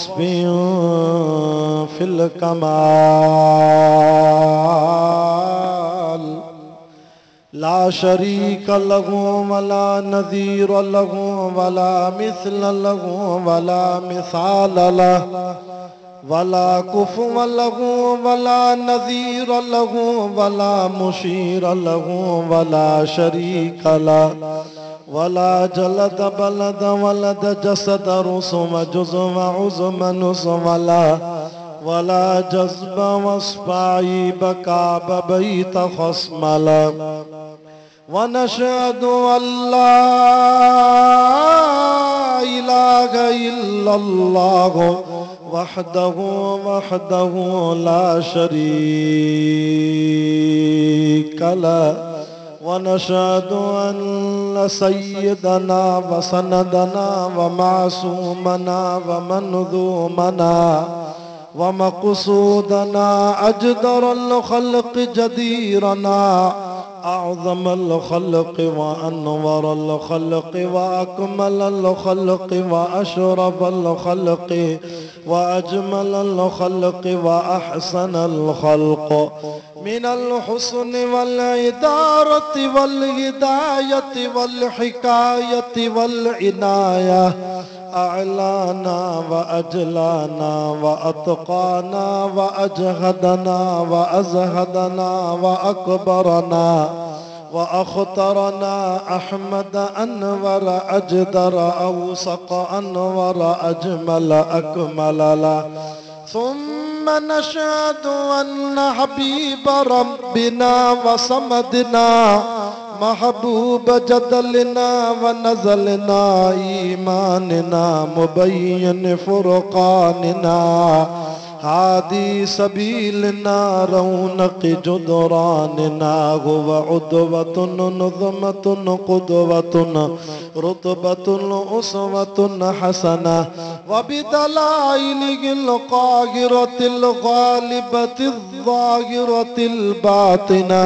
वस्फ़िन fill कमाल ला शरीक लहू वला नज़ीर लहू वला मिस्ल लहू वला मिसाल लहू वला कुफ़ुव लहू वला नज़ीर लहू वला मुशीर लहू वला शरीक लहू वला जलद बलद वलद जसद रुसुम जुज़्व उज़्म नुज़्व वला जज़्ब वस्फ़ाई बकाब बैत खस्मल वनशहदु अल्ला इलाहा इल्लल्लाह वहदहु वहदहु ला शरीक लहु वनशहदु अन्न सय्यदना व सनदना व मासूमना व मनज़ूमना व मक़सूदना अजदरुल खल्क़ जदीरना अअज़मुल खल्क़ व अनवरुल खल्क़ व अकमलुल खल्क़ व अशरफुल खल्क़ व अजमलुल खल्क़ व अहसनुल खल्क़ मिनल हुस्न वल इदारति वल हिदायति वल हिकायति वल इनाया अअलाना व अजलाना व अतक़ाना व अजहदना व अज़हदना व अकबरना व अख्तरना अहमद अनवर अजदर अवसक़ अनवर अजमल अकमल सुम्म नशहदु अन्न हबीब रब्बिना व समदना महबूब जदलना व नज़लना ईमानना मुबय्यिन फुरक़ानना हादी सबीलना रौनक जुदरानना हुव उद्वतुन नुज़मतुन क़ुद्वतुन रुतबतुन उसवतुन हसना व बिदलाइलिल क़ाहिरतिल ग़ालिबतिल ज़ाहिरतिल बातिना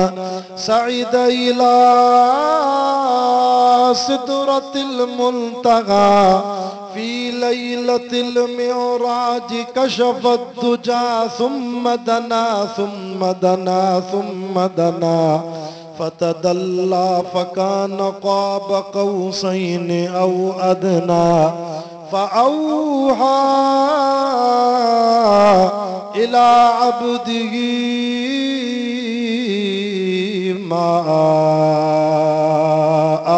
सईद इला सिदरतिल मुंतहा फी लैलतिल मिअराज कशफत दुजा सुम्म दना सुम्म दना सुम्म दना फतदल्ला फकान क़ाब क़ौसैन औ अदना फ़अौहा इला अब्दिही मा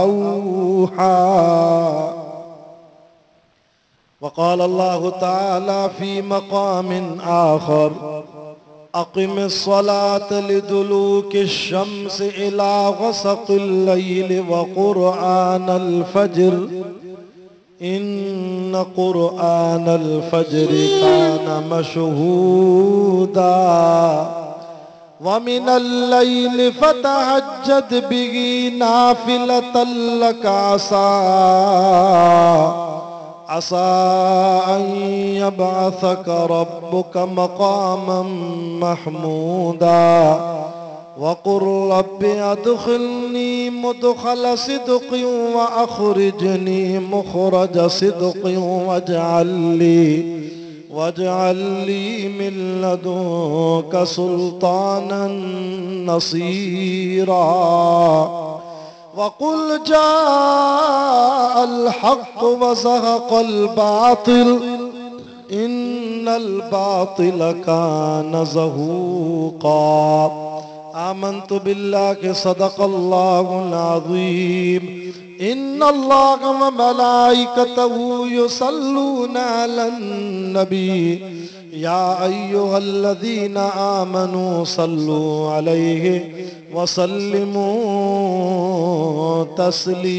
औहा वक़ाल अल्लाहु तआला फ़ी मक़ामिन आख़र अक़िमिस्सलात लिदुलूकिश्शम्स इला ग़सक़िल लैल व क़ुरआनल फ़ज्र इन्न क़ुरआनल फ़ज्र कान मशहूदा व मिनल लैल फ़तहज्जद बिही नाफ़िलतन लक असा अन यबअसक रब्बुक मक़ामन महमूदा वक़ुल रब्बि अदख़िलनी मुदख़ल सिद्क़िन व अख़रिजनी मुख़रज सिद्क़िन वजअल ली मिन लदुनक सुल्तानन नसीरा वक़ुल जाअल हक़्क़ व ज़हक़ल बातिल इन्नल बातिल कान ज़हूक़ा आमन्तु बिल्लाहि सदक़ल्लाहुल अज़ीम इन्नल्लाह व मलाइकतहु युसल्लूना अलन नबी या अय्युहल्लज़ीना आमनू सल्लू अलैहि व सल्लिमू तस्लीमा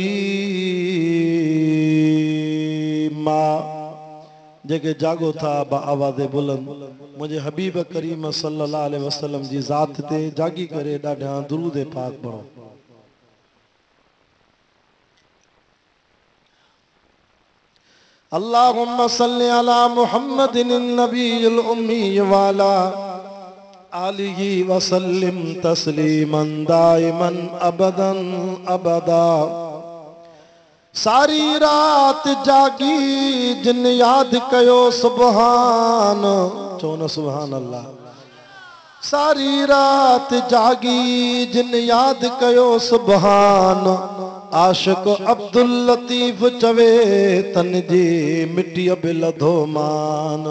जेके जागो था बा आवाज़े बुलंद मुझे हबीब करीम सल्लल्लाहु अलैहि वसल्लम जी ज़ात ते जागी करे ॾाढा दुरूद पाक पढ़ो। अल्लाहुम्मा सल्लि अला मुहम्मदिन नबील उम्मी वाला आलिही वसल्लिम तस्लीमन दाइमन अबदन अबदा सारी रात जागी जिन याद कयो सुबहान, चो न सुबहान अल्लाह। सारी रात जागी जिन याद कयो सुबहान, आशिक अब्दुल लतीफ चवे तन जी मिट्टी बि लधो मान।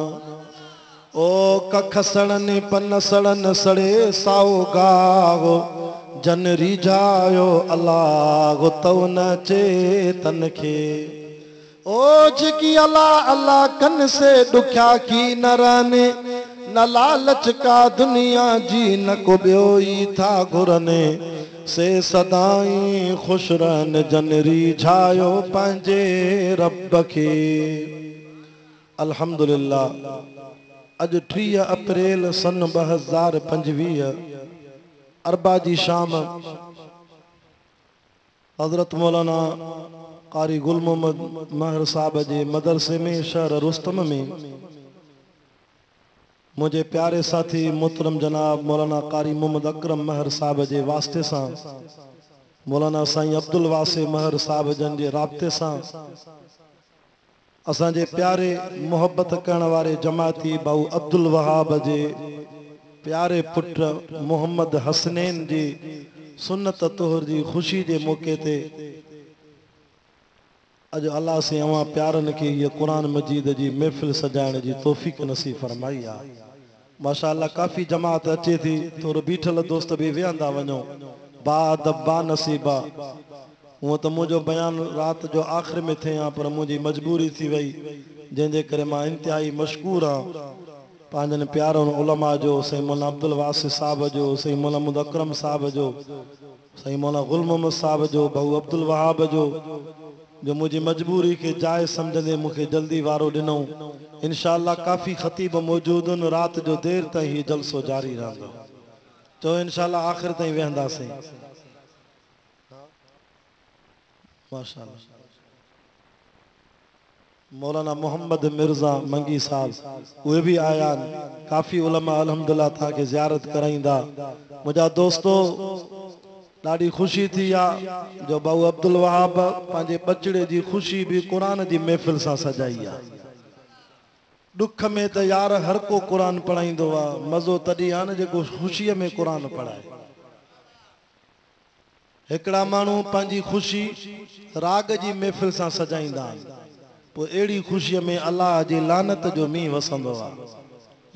ओ कख सड़न पन सड़न सड़े साओ गाओ, जन रिझायो अल्लाह तो न चेतन खे। ओ जेकी अल्लाह अल्लाह कन से दुख्या की न रहने, न लालच का दुनिया जी न को ॿियो ई था घुरने, से सदाई खुश रहन जन रिझायो पंहिंजे रब खे। अल्हम्दुलिल्लाह। अज 30 अप्रैल सन 2025 अरबा जी शाम हजरत मौलाना कारी गुल मोहम्मद महर साहब जे मदरसे में शहर रुस्तम में मुझे प्यारे साथी मोहतरम जनाब मौलाना कारी मोहम्मद अकरम महर साहब जे वास्ते सां, मौलाना साईं अब्दुल वासे महर साहब जन जे राब्ते सां, असांजे प्यारे मोहब्बत करण वारे जमाती भाऊ अब्दुल वहाब जे प्यारे पुट मोहम्मद हसनैन जी सुन्नत तोहर जी खुशी के मौके ते अज अल्लाह से अवां प्यारन के ये कुरान मजीद जी महफिल सजाइण जी तौफीक नसीब फरमाई आ। माशाअल्लाह काफ़ी जमात अचे थी, थोरो बीठल दोस्त भी वेहंदा वञो, बा नसीबा। हूँ तो मुझो बयान रात जो आखिर में थे, पर मुझी मजबूरी थी वही, जैसे करे मां इंतहाई मशकूर हाँ पांजन प्यारन उलमा जो, सही मौलाना अब्दुल वासिर साहब जो, सही मौलाना मोहम्मद अकरम साहब जो, सही मौलाना गुल मोहम्मद साहब जो, भाऊ अब्दुल वहाब जो मुझी मजबूरी के जाए समझंदे मुझे जल्दी वारो दिनों। इंशाअल्लाह काफ़ी ख़तीब मौजूद रात जो देर ताईं ही जलसो जारी रहंदो, तो इंशाअल्लाह आखिर ताईं वेहंदासीं। माशाअल्लाह। मौलाना मोहम्मद मिर्जा मंगी साहब वे भी आया, काफ़ी उलमा अल्हम्दुलिल्लाह था के ज़ियारत कराइंदा। मुझा दोस्तों ॾाढी खुशी थी आ जो भाऊ अब्दुल वहाब पंहिंजे बचड़े जी खुशी भी कुरान जी महफ़िल सां सजाई आ। दुख में तो यार हर को कुरान पढ़ाईंदो आ, मज़ो तॾहिं आ न जेको खुशीअ में कुरान पढ़ाए। हिकिड़ा माण्हू पंहिंजी खुशी राग जी महफ़िल सां सजाईंदा आहिनि, पोइ अहिड़ी खुशीअ में अल्लाह जी लानत जो मींहुं वसंदो आहे।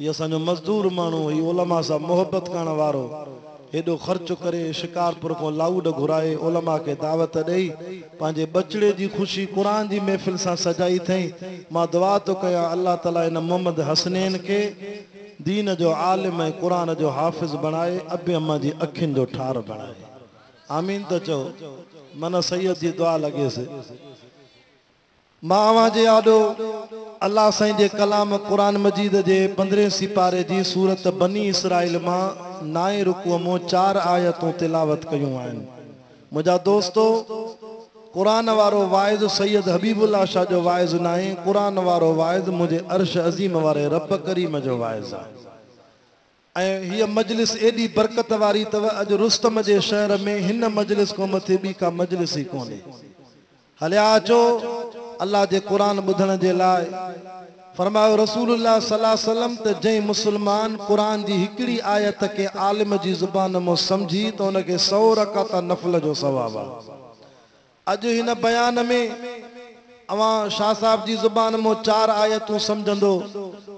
इहो असांजो मज़दूर माण्हू, हीउ उलमा सां मोहब्बत करण वारो, हेॾो ख़र्च करे शिकारपुर को लाउड घुराए उलमा के दावत ॾेई पंहिंजे बचड़े जी खुशी कुरान जी महफ़िल सां सजाई अथई। मां दुआ थो कयां अल्लाह ताला इन मोहम्मद हसनैन के दीन जो आलिम ऐं कुरान जो हाफ़िज़ बणाए, अबे अम्मा जी अखियुनि जो ठार बणाए। आमीन तो चओ, मन सैयद जी दुआ लॻेसि। मां जे आॾो अल्लाह साईं जे कलाम कुरान मजीद जे 15 सिपारे जी सूरत बनी इसराइल मां 9 रुकू मो 4 आयतूं तिलावत कयूं आहिनि। मुंहिंजा दोस्तो, कुरान वारो वाइज़ सैयद हबीबुल्लाह शाह जो वाइज़ न आहे, कुरान वारो वाइज़ मुंहिंजे अर्श अज़ीम वारे रब करीम जो वाइज़ आहे। ऐं हीअ मजलिस एॾी बरकत वारी अथव, अॼु रुस्तम जे शहर में हिन मजलिस को मथे ॿी का मजलिस ई कोन्हे। हलिया अचो अल्लाह जे कुरान ॿुधण जे लाइ। फरमायो रसूलुल्लाह सल्लल्लाहु अलैहि वसल्लम त जंहिं मुसलमान कुरान जी हिकिड़ी आयत के आलिम जी ज़ुबान मां समझी त उनखे 100 रकात नफ़ल जो सवाब आहे। अॼु हिन बयान में अवां शाह साहब जी ज़ुबान मां 4 आयतूं समझंदो,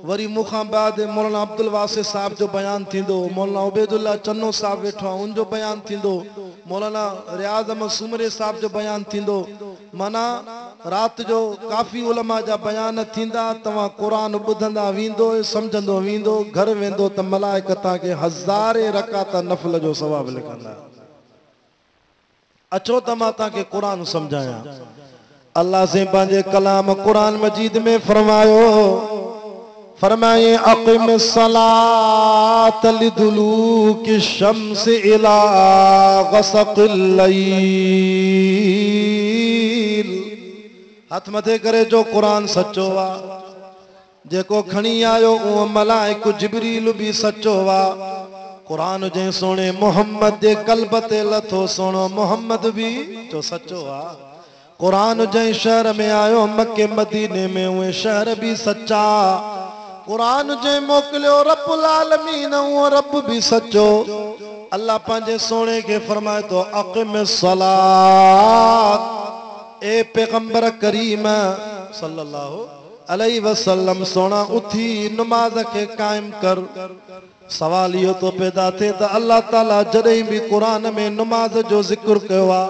वरी मुखां बाद मौलाना अब्दुल वासिर साहब जो बयान थींदो, मौलाना उबैदुल्लाह चन्नो साहब वेठो आहे उनजो बयान थींदो, मौलाना रियाज़ अहमद सुमरे साहब जो बयान थींदो। माना रात जो काफ़ी उलमा जा बयान थींदा, तव्हां कुरान ॿुधंदा वेंदो, समझंदो वेंदो, घर वेंदो त मलाइका तव्हांखे 1000 रकात नफ़ल जो सवाब लिखंदा। अचो त मां तव्हांखे कुरान समझायां। अल्लाह से पंहिंजे कलाम कुरान मजीद में फरमाए अक़िम सलात लिदुलूकी शम्स इला ग़सक़िल लैल। हथ मथे करे जो कुरान सच्चो आ, जेको खणी आयो उहो मलाइक जिब्रील भी सच्चो आ। कुरान जे सोने मोहम्मद जे क़ल्ब ते लथो, सोनो मोहम्मद भी जो सच्चो आ। कुरान जै शहर में आयो मक्के मदीने में उहे शहर भी सच्चा। कुरान जै मोकिलियो रब्बुल आलमीन उहो रब भी सच्चो। अल्लाह पंहिंजे सोने के फरमाए तो अक़िमिस सलात, ए पैगंबर करीम सल्लल्लाहु अलैहि वसल्लम सोना उथी नमाज के कायम कर। सवाल यो तो पैदा थे त अल्लाह ताला जॾहिं भी कुरान में नमाज जो जिक्र कयो आ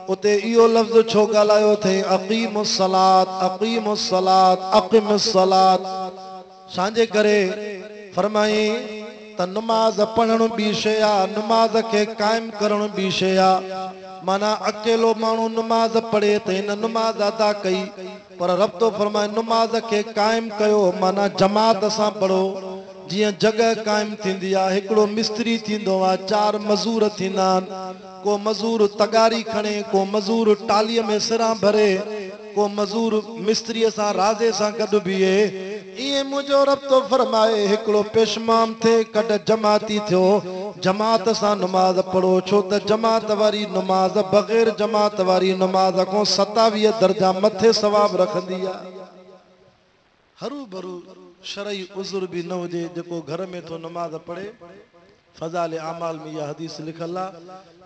उते इहो लफ्ज़ छो ॻाल्हायो थे अक़ीमुस सलात, अक़ीमुस सलात, अक़िमिस सलात। सांजे करे फरमाई त नमाज पढ़ण बि शइ आ, नमाज के कायम करण बि शइ आ। माना अकेलो माण्हू नमाज पढ़े त हिन नमाज अदा कई, पर रब तो फरमाए नमाज के कायम कयो माना जमात सां पढ़ो। जियां जगह कायम थींदी आ, हिकिड़ो मिस्त्री थींदो आ, 4 मजूर थींदा आहिनि। को मजूर तगारी खणे, को मजूर टालीअ में सिरां भरे, को मजूर मिस्त्रीअ सां राज़े सां गॾु बीहे। इएं मुंहिंजो रब तो फरमाए हिकिड़ो पेशमाम थे कॾ जमाती थियो, जमात सां नमाज पढ़ो। छो त जमात वारी नमाज बग़ैर जमात वारी नमाज खां 27 दर्जा मथे सवाब रखंदी आहे। हरू भरू शरई उज़ुर भी न हुजे, जेको घर में तो नमाज पढ़े। फज़ाइल आमाल में यह हदीस लिखल आहे,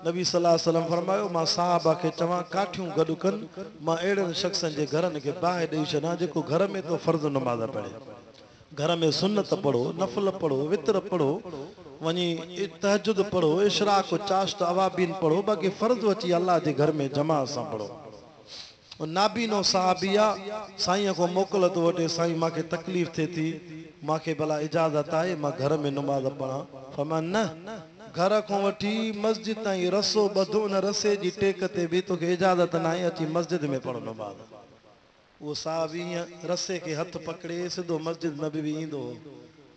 नबी सल्लल्लाहु अलैहि वसल्लम फरमायो मां साहबा के चवां काठियूं गॾु कनि, मां अहिड़नि शख़्सनि जे घरनि खे बाहि ॾेई छॾां जेको घर में तो फ़र्ज़ नमाज पढ़े। घर में सुन्नत पढ़ो, नफ़ल पढ़ो, वितर पढ़ो, वञी तहजुद पढ़ो, इशराक चाश्त अवाबीन पढ़ो, बाक़ी फ़र्ज़ अची अल्लाह जे घर में जमात सां पढ़ो। नाबीनो साहबिया साईं को मोकल तो वटे, साईं मांखे तकलीफ़ थे थी, मांखे भला इजाज़त आहे मां घर में नमाज पढ़ां। फरमाया न, घर को वठी मस्जिद ताईं रसो ॿधो, न रसे जी टेक ते भी तोखे इजाज़त न आहे अची मस्जिद में पढ़ो नमाज। वो साहबी रसे के हथ पकड़े सिधो मस्जिद न भी ईंदो,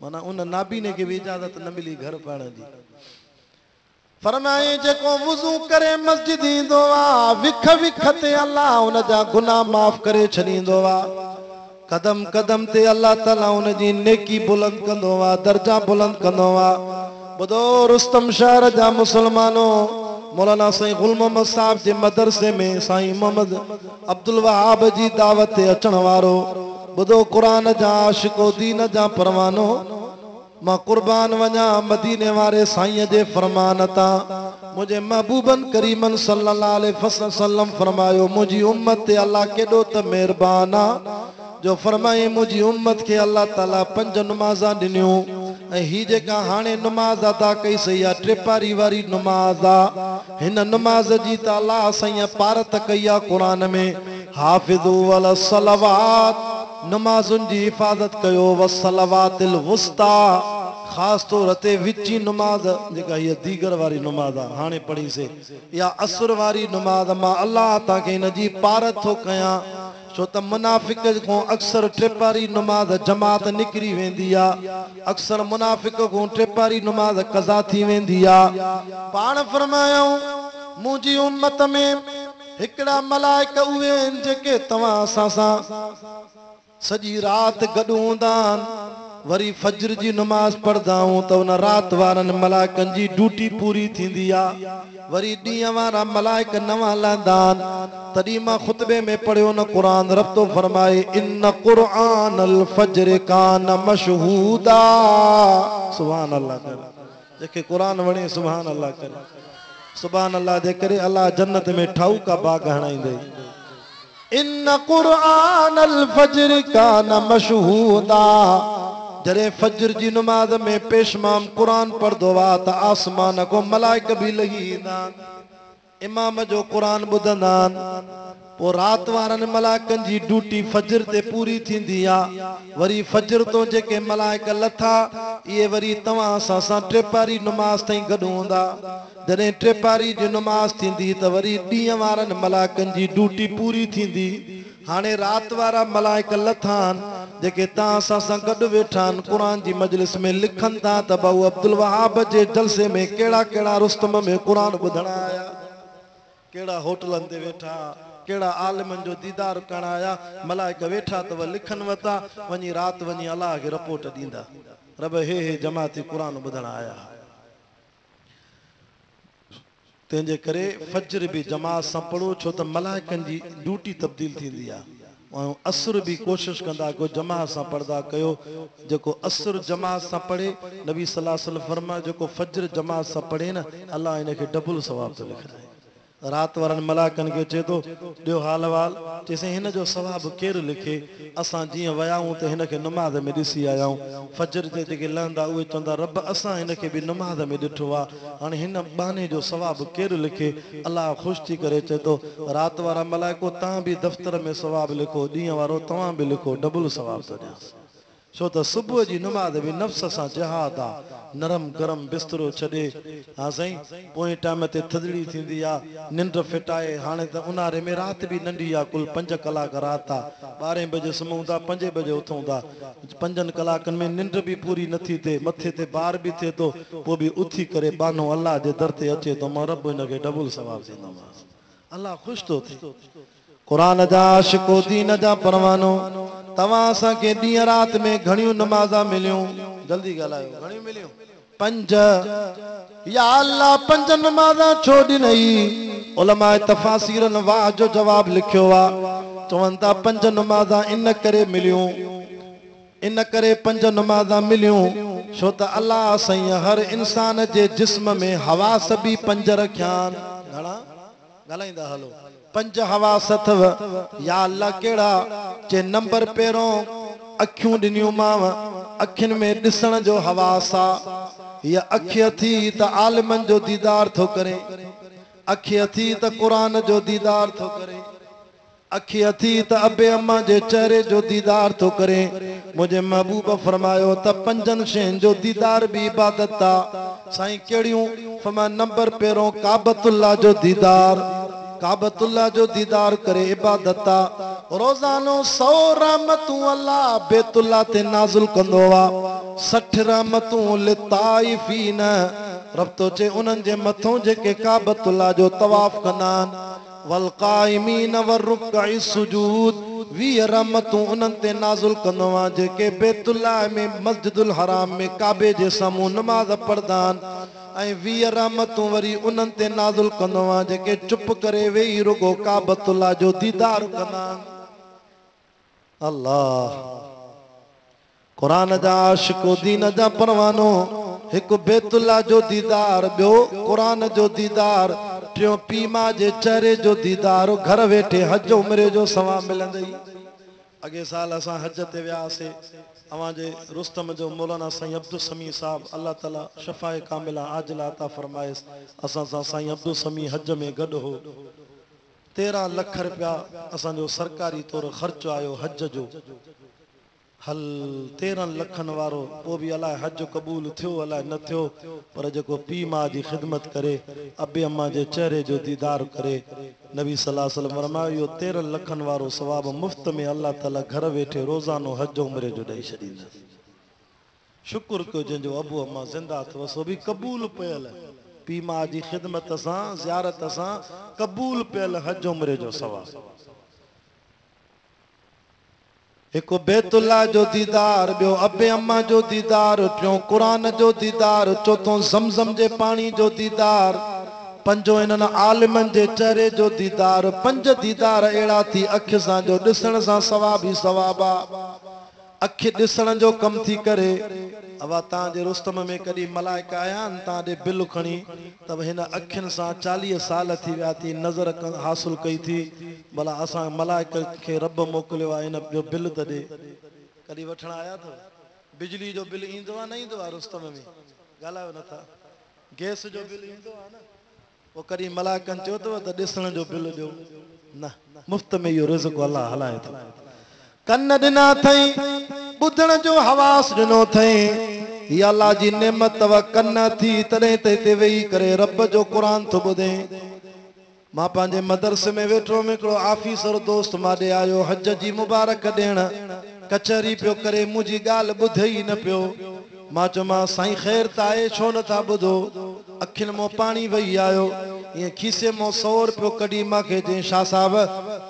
माना उन नाबीने के भी इजाज़त न मिली घर पढ़ण जी। फरमाए जेको वुज़ू करे मस्जिद ईंदो आ, विख विख ते अल्लाह उन जा गुनाह माफ़ करे छॾींदो आ। कदम कदम ते अल्लाह ताला उन जी नेकी बुलंद कंदो आ, दर्जा बुलंद कंदो आ। ॿुधो रुस्तम शहर जा मुसलमानो, मौलाना साईं गुल मोहम्मद साहब जे मदरसे में साईं मोहम्मद अब्दुल वहाब जी दावत ते अचण वारो, ॿुधो क़ुरान जा आशिको, दीन जा परवानो, मां कुर्बान वञा मदीने वारे साईं जे फरमान तां। मुझे महबूबन करीमन सल्लल्लाहु अलैहि वसल्लम फरमायो मुझी उम्मत ते अल्लाह केॾो त मेहरबान आ, जो फरमाए मुझी उम्मत के अल्लाह ताला 5 नमाज़ा ॾिनियूं। ऐं ही जेका हाणे नमाज अदा कई सही आहे टिपारी वारी नमाज आ, हिन नमाज जी त अल्लाह साईं पारत कई आहे क़ुरान में, हाफ़िज़ू अला सलवात, नमाज़ुनि जी हिफ़ाज़त कयो, वसलवातिल वुस्ता, ख़ास तौर ते विची नमाज जेका हीअ दीगर वारी नमाज आहे हाणे पढ़ी से, या असुर वारी नमाज, मां अल्लाह तव्हांखे हिन जी पारत थो कयां। छो त मुनाफ़िक को अक्सर टिपारी नमाज जमात निकिरी वेंदी आहे, अक्सर मुनाफ़िक को टिपारी नमाज कज़ा थी वेंदी आहे। पाण फरमायूं मुंहिंजी उम्मत में हिकिड़ा मलाइक उहे आहिनि जेके तव्हां असां सां सॼी राति गॾु हूंदा आहिनि, वरी फज्र जी नमाज पढ़दा आहियूं त उन राति वारनि मलाइकनि जी ड्यूटी पूरी थींदी आहे, वरी ॾींहं वारा मलाइक नवां लहंदा आहिनि। तॾहिं मां खुतबे में पढ़ियो न क़ुरान रब तो फरमाए इन क़ुरआनल फज्र कान मशहूदा, सुभान अल्लाह करे, जेके क़ुरान वणे सुभान अल्लाह करे, सुभान अल्लाह जे करे अल्लाह जन्नत में ठाऊका बाग हणाईंदे। इन क़ुरआनल फज्र कान मशहूदा, जरे फज्र जी नमाज में पेशमाम कुरान पढ़दो आ त आसमान को मलाइक भी लही ईंदा, इमाम जो कुरान ॿुधंदा आहिनि। पोइ राति वारनि मलाइकनि जी ड्यूटी फज्र ते पूरी थींदी आहे, वरी फज्र तो जेके मलाइक लथा इहे वरी तव्हां सां टिपारी नमाज ताईं गॾु हूंदा। जॾहिं टिपारी जी नमाज थींदी त वरी ॾींहं वारनि मलाइकनि जी ड्यूटी पूरी थींदी। हाणे राति वारा मलाइक लथा आहिनि जेके तव्हां सां गॾु वेठा आहिनि क़ुरान जी मजलिस में, लिखनि था त भाऊ अब्दुल वहाब जे जलसे में कहिड़ा कहिड़ा रुस्तम में क़ुरान ॿुधण आया, कहिड़ा होटलनि ते वेठा, कहिड़ा आलिमनि जो दीदार करण आया। मलाइक वेठा अथव लिखनि वता, वञी राति वञी अलाह खे रिपोर्ट ॾींदा, रब हे जमाती क़ुरान ॿुधण आया। तंहिंजे करे फज्र भी जमात सां पढ़ो, छो त मलाइकनि जी ड्यूटी तब्दील थींदी आहे। ऐं असुर भी कोशिश कंदा को जमात सां पढ़दा कयो। जेको असुर जमात सां पढ़े, नबी सल्लल्लाहु अलैहि वसल्लम फरमाए जेको फज्र जमात सां पढ़े न, अल्लाह इनखे डबल सवाब थो लिखाए। रात वारनि मलाइकनि खे चए थो ॾियो हाल वाल, चइसि हिन जो सवाब केरु लिखे। असां जीअं विया आहियूं त हिनखे नमाज़ में ॾिसी आया आहियूं। फज्र ते जेके लहंदा उहे चवंदा रब असां हिनखे बि नमाज़ में ॾिठो आहे, हाणे हिन बहाने जो सवाब केरु लिखे। अल्लाह ख़ुशि थी करे चए थो रात वारा मलाइको तव्हां बि दफ़्तर में सवाब लिखो, ॾींहं वारो तव्हां बि लिखो, डबल सवाब थो ॾियांसि। छो त सुबुह जी नमाज़ बि नफ़्स सां जिहाद आहे। नरम गरम बिस्तरो छॾे, हा साईं, पोइ टाइम ते थधिड़ी थींदी आहे, निंड फिटाए। हाणे त ऊन्हारे में राति बि नंढी आहे, कुल 5 कलाक राति आहे। 12 बजे सुम्हूं था, 5 बजे उथूं था। 5 कलाकनि में निंड बि पूरी नथी थिए, मथे ते बार बि थिए थो, पोइ बि उथी करे बानो अल्लाह जे दर ते अचे थो, मां रब हिनखे डबल सवाब ॾींदोमांसि। अल्लाह ख़ुशि थो थिए। क़ुरान जा आशिको, दीन जा परवानो, तव्हां असांखे ॾींहं राति में घणियूं नमाज़ा मिलियूं? जल्दी ॻाल्हायो, घणियूं मिलियूं? 5। या अल्लाह 5 नमाज़ा छो ॾिनई? उलमाए तफ़ासीरनि वाह जो जवाब लिखियो आहे। चवनि था 5 नमाज़ा इन करे मिलियूं, इन करे 5 नमाज़ा मिलियूं छो त अल्लाह साईं हर इंसान जे जिस्म में हवास बि 5 रखिया आहिनि। घणा ॻाल्हाईंदा हलो? 5 हवास अथव। या अल्लाह कहिड़ा? जे नंबर पहिरों अखियूं ॾिनियूं माव, अखियुनि में ॾिसण जो हवास आहे। हीअ अखि थी त आलिमनि जो दीदार थो करे, अखि थी त क़ुरान जो दीदार थो करे, अखि थी त अबे अम्मा जे चेहरे जो दीदार थो करे। मुंहिंजे महबूब फरमायो त 5 शयुनि जो दीदार बि इबादत आहे। साईं कहिड़ियूं? फरमाया नंबर पहिरों काबतुल्लाह जो दीदार, काबतुल्लाह जो दीदार करे इबादत आहे। रोज़ानो 100 रहमतूं अल्लाह बैतुल्लाह ते नाज़िल कंदो आहे। 60 रहमतूं लिताइफीन, रब तो चे उन्हनि जे मथों जेके काबतुल्लाह जो तवाफ कंदा आहिनि। वल क़ाइमीन वरुक्काइ सुजूद, 20 रहमतूं उन्हनि ते नाज़िल कंदो आहे जेके बैतुल्लाह में मस्जिदुल हराम में काबे जे साम्हूं नमाज़ पढ़ंदा आहिनि। ऐं 20 रहमतूं वरी उन्हनि ते नाज़िल कंदो आहे जेके चुप करे वेही रुगो काबतुल्लाह जो दीदार कंदा आहिनि। अल्लाह क़ुरान जा आशिको, दीन जा परवानो, हिकु बैतुल्लाह जो दीदार, ॿियो क़ुरान जो दीदार, टियों पीउ माउ जे चेहरे जो दीदार। घर वेठे हज उमिरे जो सवाब मिलंदई। अॻे साल असां हज ते वियासीं, अवां जे रुस्तम जो मौलाना साईं अब्दुल समी साहब, अल्लाह ताला शफ़ाए कामिला आजिला अता फरमाएस, असां सां साईं अब्दुल समी हज में गॾु हो। 13 लख रुपया असांजो सरकारी तौर ख़र्चो आयो हज जो। हल 13 लखनि वारो, पोइ बि अलाए हज क़बूल थियो अलाए न थियो, पर जेको पीउ माउ जी ख़िदमत करे, अबे अम्मा जे चेहरे जो दीदार करे, नबी सल्लल्लाहु अलैहि वसल्लम फरमायो इहो 13 लखनि वारो सवाब मुफ़्त में अल्लाह ताला घर वेठे रोज़ानो हज उमिरे जो ॾेई छॾींदा। शुक्र कयो जंहिंजो अबू अम्मा ज़िंदा अथव, सो बि क़बूल पियल पीउ माउ जी ख़िदमत सां, ज़ियारत सां क़बूल पियल हज उमिरे जो सवाब। हिकु बैतुल्लाह जो दीदार, ॿियो अबे अम्मा जो दीदार, टियों क़ुरान जो दीदार, चौथों ज़मज़म जे पाणी जो दीदार, पंजो इन्हनि आलिमनि जे चेहरे जो दीदार। 5 दीदार अहिड़ा थी अखि सां जो ॾिसण सां सवाब ई सवाब आहे। अखि ॾिसण जो कम थी करे। अब तव्हांजे रुस्तम में कॾहिं मलाइका आया आहिनि तव्हांजे बिल खणी, त हिन अखियुनि सां 40 साल थी विया थी नज़र हासिल कई थी, भला असां मलाइक खे रब मोकिलियो आहे हिन जो बिल त ॾे। कॾहिं वठण आया अथव? बिजली जो बिल ईंदो आहे न ईंदो आहे रुस्तम में? ॻाल्हायो नथा। गैस जो बिल ईंदो आहे न? पोइ कॾहिं मलाइकनि चयो अथव त ॾिसण जो बिल ॾियो? न, मुफ़्त में इहो रिज़्क़ अल्लाह हलाए थो। कन ॾिना अथई, ॿुधण जो हवास ॾिनो अथई, हीअ अल्लाह जी नेमत अथव। कन थी तॾहिं त हिते वेही करे रब जो क़ुरान थो ॿुधे। मां पंहिंजे मदरसे में वेठो हिकिड़ो आफीसर दोस्त मां ॾे आयो हज जी मुबारक ॾियण, कचहरी पियो करे, मुंहिंजी ॻाल्हि ॿुधे ई न पियो। मां चयोमांसि साईं ख़ैर त आहे, छो नथा ॿुधो? अखियुनि मां पाणी वही आयो, ईअं खीसे मां 100 रुपयो कढी मूंखे चई शाह साहब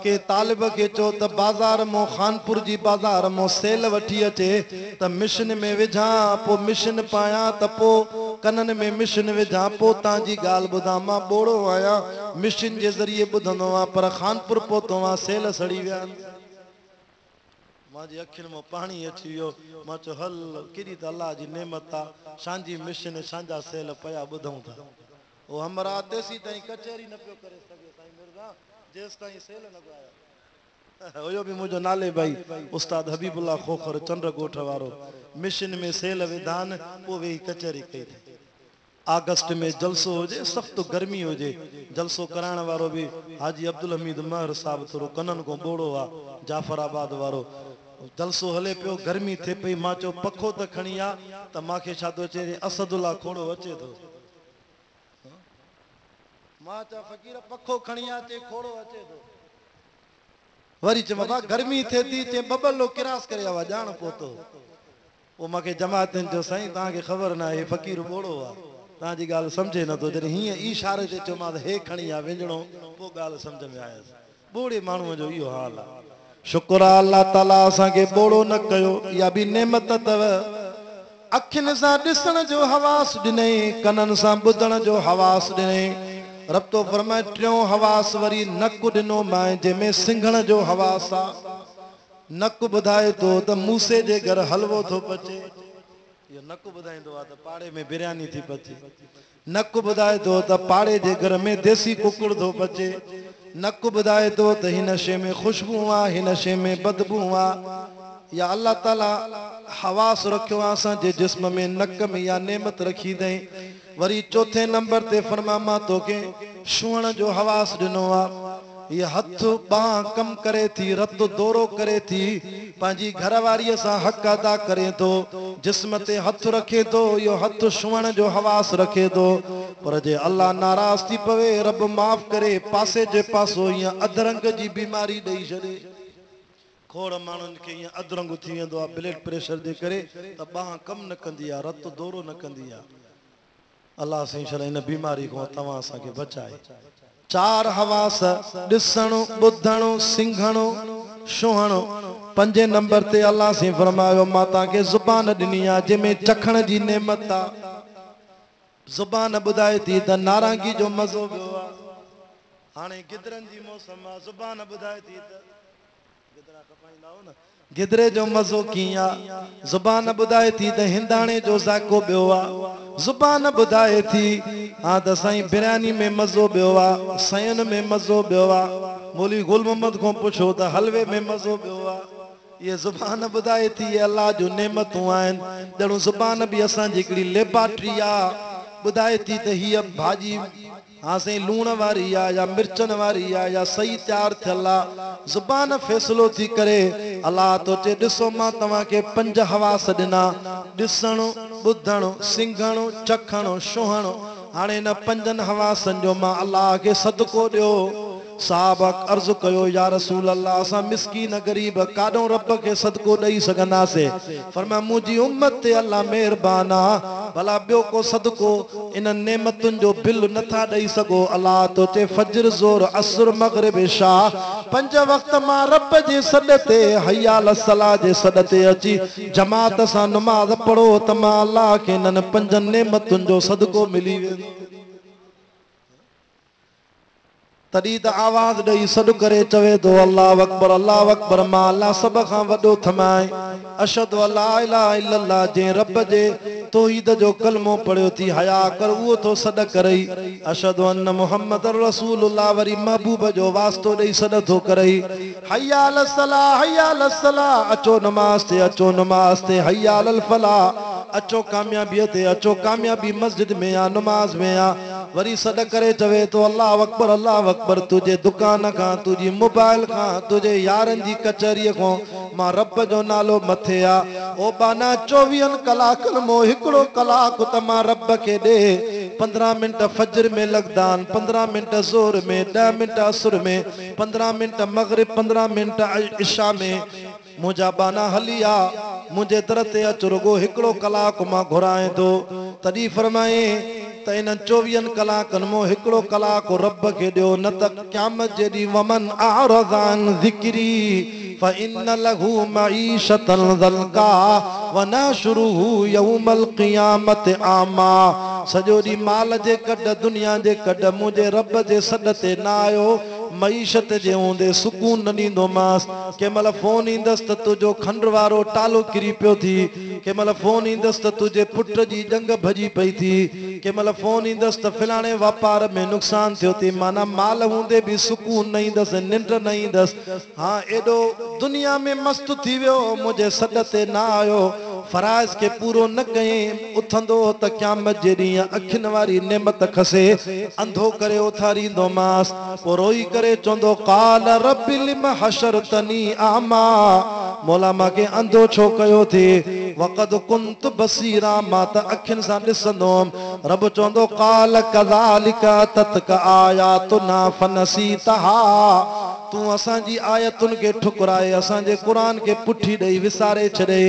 के तालिब खे चओ त बाज़ार मां खानपुर जी बाज़ार मां सेल वठी अचे त मिशन में विझां, पोइ मिशन पायां त पोइ कनन में मिशन विझा पोता जी गाल बुधा मां बोड़ो आया मिशन जे जरिए बुधंदो आ पर खानपुर पोतो आ सेल सड़ी विया मां जी अखिन में पानी अची वियो मां चो हल केडी त अल्लाह जी नेमत आ सांजी मिशन सांजा सेल पया बुधऊं था ओ हमरा तेसी ताई कचहरी न पियो करे सके साईं मिर्जा जेस ताई सेल न आया ओयो भी मुझो नाले भाई उस्ताद हबीबुल्लाह खोखर चंद्रकोट वारो मिशन में सेल विधान वो वे कचहरी कई अगस्त में जलसो हो जे सख्त गर्मी हो जे जलसो कराण वारो भी हाजी अब्दुल हमीद महर साहब थोरो कनन को बोड़ो आ जाफराबाद वारो जलसो हले पियो गर्मी थे पई मां चो पखो त खणी आ त माखे छा तो चे असदुल्ला खोड़ो अचे तो मां चा फकीर पखो खणी आ चे खोड़ो अचे तो वरी चे बाबा गर्मी थे थी चे बबलो किरास करे आवा जान पोतो ओ माके जमातन जो साईं ता के खबर ना है फकीर बोड़ो आ ता जी गाल समझे न तो जरे ही इशारे ते चो मां हे खणी आ वेंजणो पो गाल समझ में आया बूढ़े मानू जो यो हाल आ शुक्र अल्लाह ताला असा के बोड़ो न कयो या भी नेमत तव अखिन सा दिसण जो हवास दिने कनन सा बुधण जो हवास दिने रब तो फरमाए टियों हवास वरी नक दिनो माए जेमे सिंघण जो हवास आ नक बुधाए तो त मूसे जे घर हलवो थो पचे यो नक बुधाइंदो आ त पाड़े में बिरयानी थी पचे नक बुधाए तो त पाड़े जे घर में देसी कुकुड़ थो पचे नक बुधाए तो त हिन शे में खुशबू आ हिन शे में बदबू आ या अल्लाह ताला हवास रखियो असा जे जिस्म में नक में या नेमत रखी दई वरी चौथे नंबर ते फरमा मां तो के छुअण जो हवास दिनो आ ये हथ बाह कम करे थी रत दौरो करे थी पांजी घरवारी सा हक अदा करे तो जिस्म ते हथ रखे तो यो हथ छुअण जो हवास रखे तो पर जे अल्लाह नाराज थी पवे रब माफ करे पासे जे पासो या अधरंग जी बीमारी दई छड़े खोड़ मानुन के ये अधरंग थी वेंदो आ ब्लड प्रेशर जे करे त बाह कम न कंदी आ रत दौरो न कंदी आ अल्लाह सही शल इन बीमारी को तवा सा के बचाए चार हवास दिसणो बुधणो सिंघणो छुहणो पंजे नंबर ते अल्लाह से फरमायो माता के जुबान दिनी आ जेमे चखण जी नेमत आ जुबान बुधाए थी त नारंगी जो मजो बियो आ हाने गिदरन जी मौसम आ जुबान बुधाए थी त गिदरा कपाइंदा हो न गिदरे जो मजो किया जुबान बुधाए थी त हिंदाणे जो जाको बियो आ जुबान बुधाए थी हां त साईं बिरयानी में मजो बियो आ सयन में मजो बियो आ मौलवी गुल मोहम्मद को पूछो त हलवे में मजो बियो आ ये जुबान बुधाए थी अल्लाह जो नेमतूं आहिन जणो जुबान भी असा जी हिकड़ी लेबॉरेटरी आ बुधाए थी त ही भाजी हाँ सही लूण वारी आ या मिर्चन वारी आ या सही तैयार थियल आ जुबान फैसलो थी करे अल्लाह तो चे दिसो मां तवा के पंज हवास दिना दिसणो बुधणो सिंघणो चखणो छुहणो हाने न पंजन हवासन जो मां अल्लाह के सदको दियो साहब अर्ज कयो या रसूल अल्लाह असा मिस्कीन गरीब काडो रब के सदको दई सकना से फरमा मुजी उम्मत ते अल्लाह मेहरबान आ भला बियो को सदको इन नेमतुन जो बिल नथा दई सको अल्लाह तो चे फजर जोर असर मगरिब इशा पंज वक्त मां रब जे सदते हयाल सला जे सदते अची जमात सा नमाज पढ़ो त मां अल्लाह के नन पंज नेमतुन जो सदको मिली वेंदो तड़ी त आवाज दई सद करे चवे तो अल्लाह अकबर मां अल्लाह सब खां वडो थमाए अशहदु अल्ला इलाहा इल्लल्लाह जे रब जे तौहीद जो कलमो पढ़ियो थी हया कर वो तो सद करई अशहदु अन्न मुहम्मद रसूलुल्लाह वरी महबूब जो वास्तो दई सद तो करई हय्या अल सलाह अचो नमाज ते हय्या अल फलाह अचो कामयाबी ते अचो कामयाबी मस्जिद में आ नमाज में आ वरी सद करे चवे तो अल्लाह अकबर तुझे दुकान का तुझी मोबाइल का तुझे यारन जी कचहरी को मां रब जो नालो मथे आ ओ बाना 24 कलाकन मो हिकड़ो कलाक त मां रब के दे 15 मिनट फजर में लगदान 15 मिनट जोर में 10 मिनट असर में 15 मिनट मगरिब 15 मिनट इशा में मुझा बाना हलिया मुझे दर ते अच रुगो हिकड़ो कलाक मां घुराए तो तड़ी फरमाए त इन 24 कलाकन मो हिकड़ो कलाक रब के दियो न त क़यामत जेडी वमन आरज़ान ज़िक्री फ़इन लहू मईशतन ज़ल्का व नशरुहु यौमल क़ियामत आमा सॼो ॾींहुं माल जे कढ दुनिया जे कढ मुंहिंजे रब जे सॾ ते न आयो मईशत जे हूंदे सुकून न ॾींदोमांसि कंहिं महिल फोन ईंदसि त तुंहिंजो खंड वारो टालो किरी पियो थी कंहिं महिल फोन ईंदसि त तुंहिंजे पुट जी जंग भॼी पई थी कंहिं महिल फोन ईंदसि त फलाणे वापार में नुक़सान थियो थी माना माल हूंदे बि सुकून न ईंदसि निंड न ईंदसि हाँ एॾो दुनिया में मस्तु थी वियो मुंहिंजे सॾ ते न आयो फराइज़ के पूरो न कयईं उथंदो त क़यामत जे ॾींहुं अखियुनि वारी नेमत खसे अंधो करे उथारींदोमांसि पोइ रोई करे चवंदो काल रब्बि लिम हशरतनी आमा मौला मूंखे अंधो छो कयो थी वक़द कुंत बसीरा मां त अखियुनि सां ॾिसंदो हुअमि रब चवंदो काल कज़ालिक ततक आयातुना फनसीतहा तूं असांजी आयतुनि खे ठुकराए असांजे क़ुरान खे पुठी ॾेई विसारे छॾे